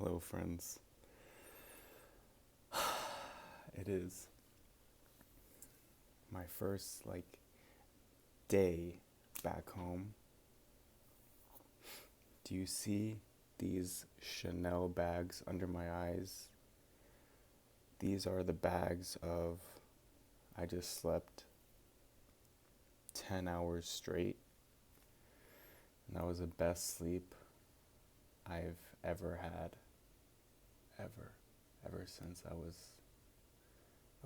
Hello, friends. It is my first day back home. Do you see these Chanel bags under my eyes? These are the bags of I just slept 10 hours straight. And that was the best sleep I've ever had. Ever since I was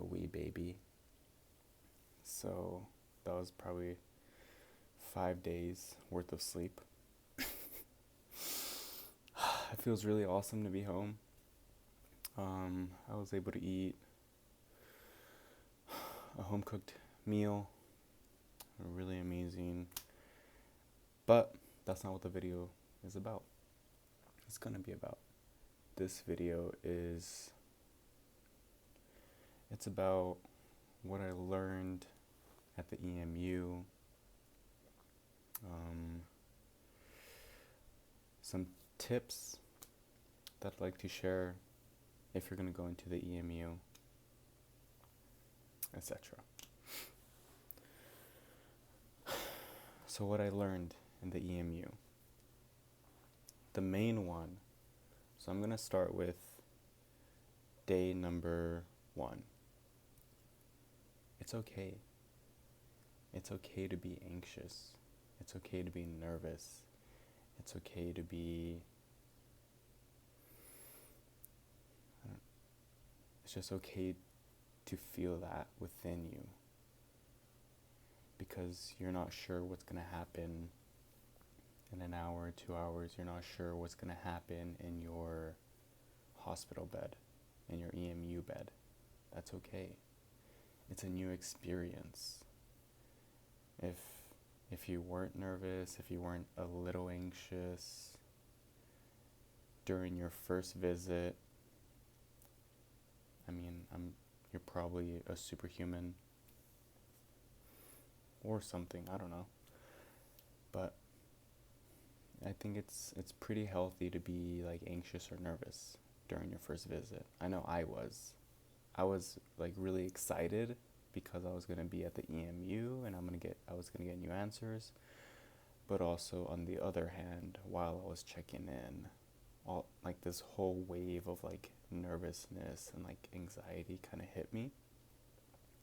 a wee baby. So that was probably 5 days worth of sleep. It feels really awesome to be home. I was able to eat a home cooked meal, really amazing. But that's not what the video is about. It's gonna be about. This video it's about what I learned at the EMU, some tips that I'd like to share if you're going to go into the EMU, etc. So what I learned in the EMU, the main one, so I'm going to start with day number 1. It's okay. It's okay to be anxious. It's okay to be nervous. It's okay to be... It's just okay to feel that within you. Because you're not sure what's going to happen in an hour, 2 hours. You're not sure what's going to happen in your hospital bed, in your EMU bed. That's okay. It's a new experience. If you weren't nervous, if you weren't a little anxious during your first visit, you're probably a superhuman or something, I don't know. But I think it's pretty healthy to be anxious or nervous during your first visit. I know I was really excited because I was going to be at the EMU and I was going to get new answers. But also on the other hand, while I was checking in, all this whole wave of nervousness and anxiety kind of hit me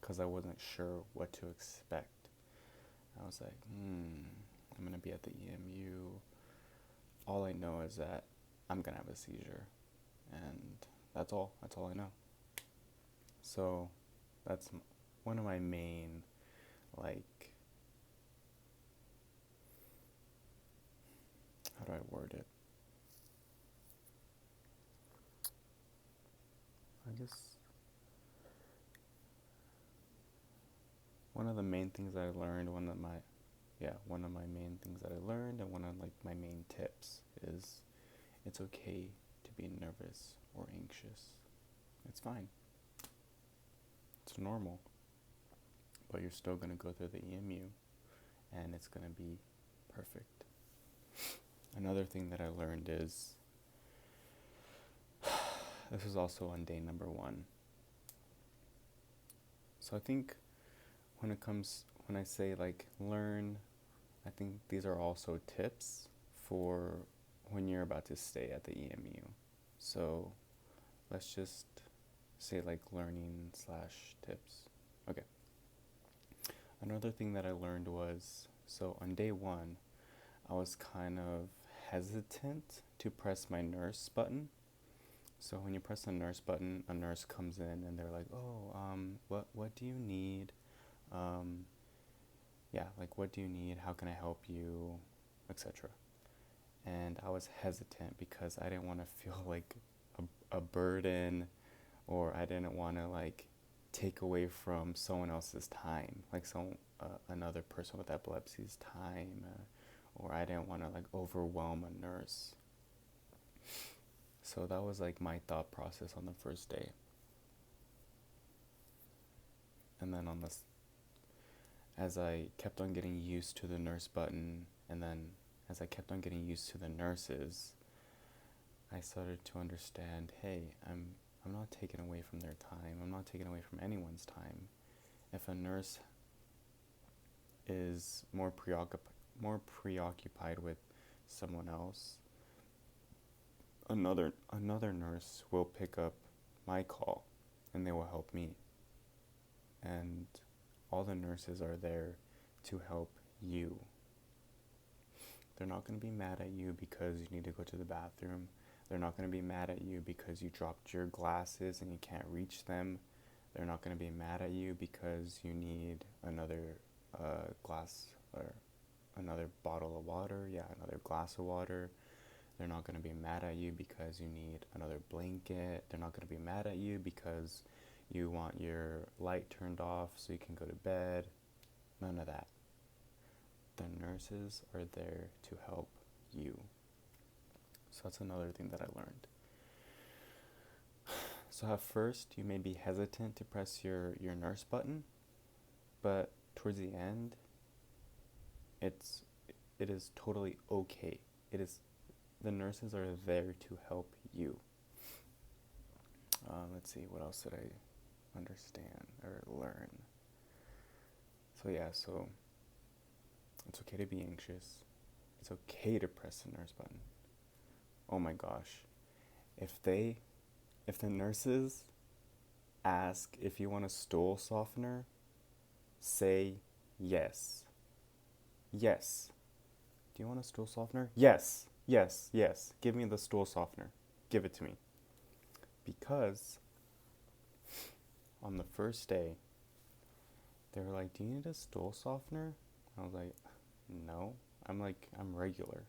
because I wasn't sure what to expect. I was like, I'm going to be at the EMU. All I know is that I'm going to have a seizure. And that's all I know. So that's one of my main, how do I word it? I guess one of the main things I learned, one of my main things that I learned, and one of my main tips is it's okay to be nervous or anxious. It's fine. It's normal. But you're still going to go through the EMU and it's going to be perfect. Another thing that I learned is, this is also on day number 1. So I think when I say learn, I think these are also tips for when you're about to stay at the EMU. So let's just say learning / tips. Okay. Another thing that I learned was, so on day 1, I was kind of hesitant to press my nurse button. So when you press the nurse button, a nurse comes in and they're like, what do you need? What do you need? How can I help you? Etc. And I was hesitant because I didn't want to feel like a burden, or I didn't want to take away from someone else's time, another person with epilepsy's time, or I didn't want to overwhelm a nurse. So that was my thought process on the first day. And then as I kept on getting used to the nurse button, and then as I kept on getting used to the nurses, I started to understand, hey, I'm not taking away from their time. I'm not taking away from anyone's time. If a nurse is more preoccupied with someone else, another nurse will pick up my call and they will help me. And all the nurses are there to help you. They're not going to be mad at you because you need to go to the bathroom. They're not going to be mad at you because you dropped your glasses and you can't reach them. They're not going to be mad at you because you need another glass or another bottle of water, another glass of water. They're not going to be mad at you because you need another blanket. They're not going to be mad at you because you want your light turned off so you can go to bed. None of that. The nurses are there to help you. So that's another thing that I learned. So at first, you may be hesitant to press your nurse button, but towards the end, it is totally okay. The nurses are there to help you. Let's see, what else did I understand or learn? So it's okay to be anxious. It's okay to press the nurse button. Oh my gosh. If the nurses ask if you want a stool softener, say yes. Yes. Do you want a stool softener? Yes. Yes. Yes. Give me the stool softener. Give it to me. Because on the first day, they were like, do you need a stool softener? I was like, no. I'm regular.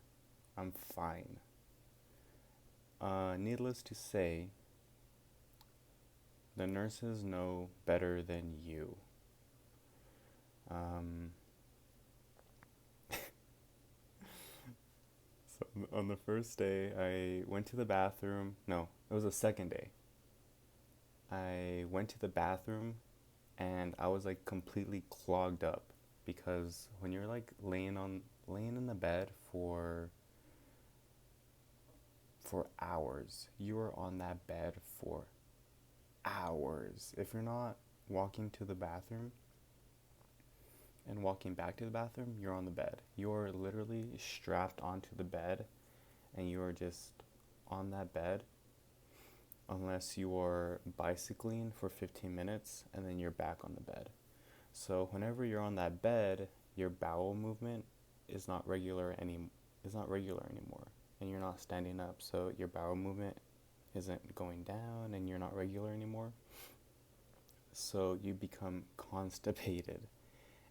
I'm fine. Needless to say, the nurses know better than you. So on the first day, I went to the bathroom. No, it was the second day. I went to the bathroom and I was completely clogged up because when you're laying in the bed for hours, you are on that bed for hours. If you're not walking to the bathroom and walking back to the bathroom, you're on the bed. You're literally strapped onto the bed and you are just on that bed unless you are bicycling for 15 minutes and then you're back on the bed. So whenever you're on that bed, your bowel movement is not regular anymore, and you're not standing up, so your bowel movement isn't going down and you're not regular anymore. So you become constipated.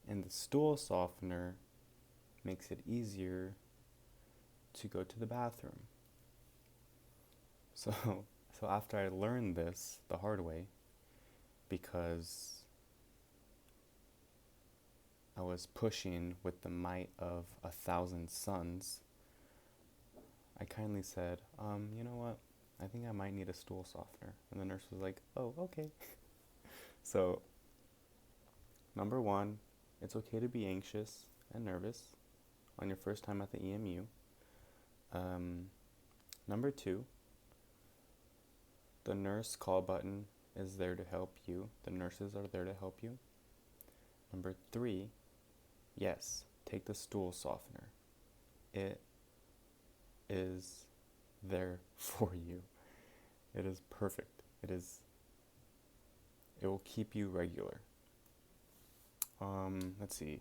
And the stool softener makes it easier to go to the bathroom. So after I learned this the hard way, because I was pushing with the might of 1,000 suns, I kindly said, you know what? I think I might need a stool softener. And the nurse was like, oh, okay. So, number one, it's okay to be anxious and nervous on your first time at the EMU. Number two, the nurse call button is there to help you. The nurses are there to help you. Number three, yes, take the stool softener. It is there for you. It is perfect. It will keep you regular. Let's see.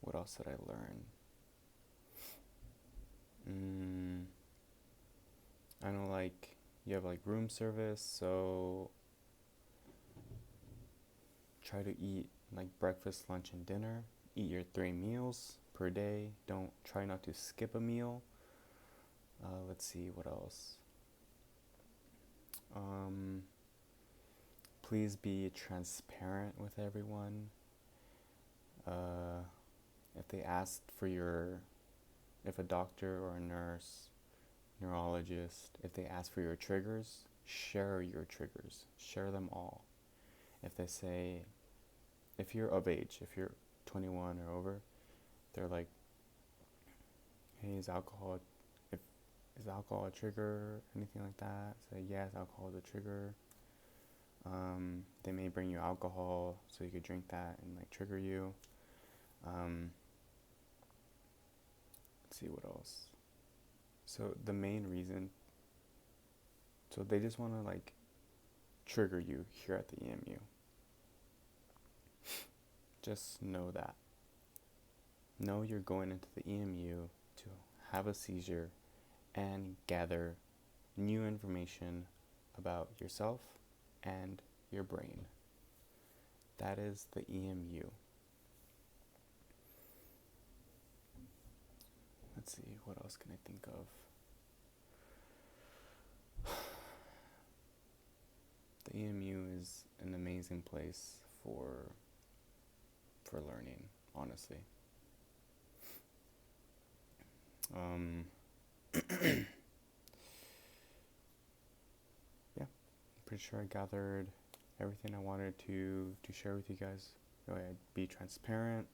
What else did I learn? I know you have room service, so try to eat breakfast, lunch, and dinner. Eat your 3 meals per day. Try not to skip a meal. Let's see, what else? Please be transparent with everyone. If a doctor or a nurse, neurologist, if they ask for your triggers, share your triggers. Share them all. If you're of age, if you're 21 or over, they're like, hey, is alcohol is alcohol a trigger? Anything like that? Say yes, alcohol is a trigger. They may bring you alcohol so you could drink that and like trigger you. Let's see what else. So the main reason, so they just want to like trigger you here at the EMU. Just know that. Know you're going into the EMU to have a seizure and gather new information about yourself and your brain. That is the EMU. Let's see, what else can I think of? The EMU is an amazing place for learning, honestly. Yeah, pretty sure I gathered everything I wanted to share with you guys. Be transparent,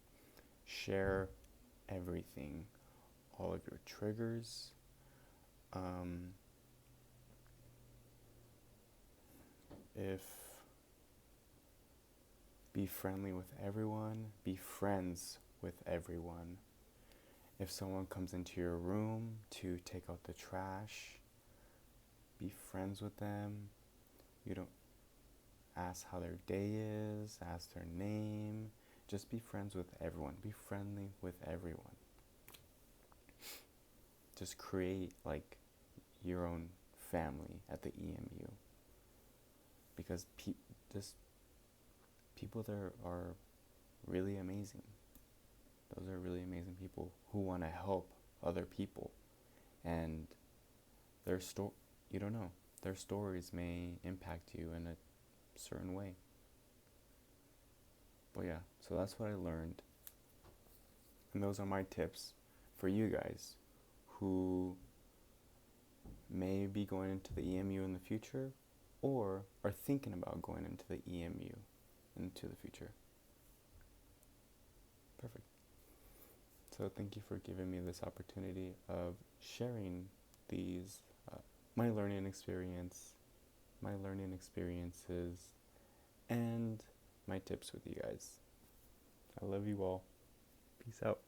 share everything, all of your triggers. If be friendly with everyone, be friends with everyone. If someone comes into your room to take out the trash, be friends with them. You don't ask how their day is, ask their name. Just be friends with everyone. Be friendly with everyone. Just create like your own family at the EMU. Because people there are really amazing. Those are really amazing people who want to help other people, and you don't know, their stories may impact you in a certain way. But yeah, so that's what I learned, and those are my tips for you guys who may be going into the EMU in the future or are thinking about going into the EMU into the future. Perfect. So thank you for giving me this opportunity of sharing these, my learning experiences, and my tips with you guys. I love you all. Peace out.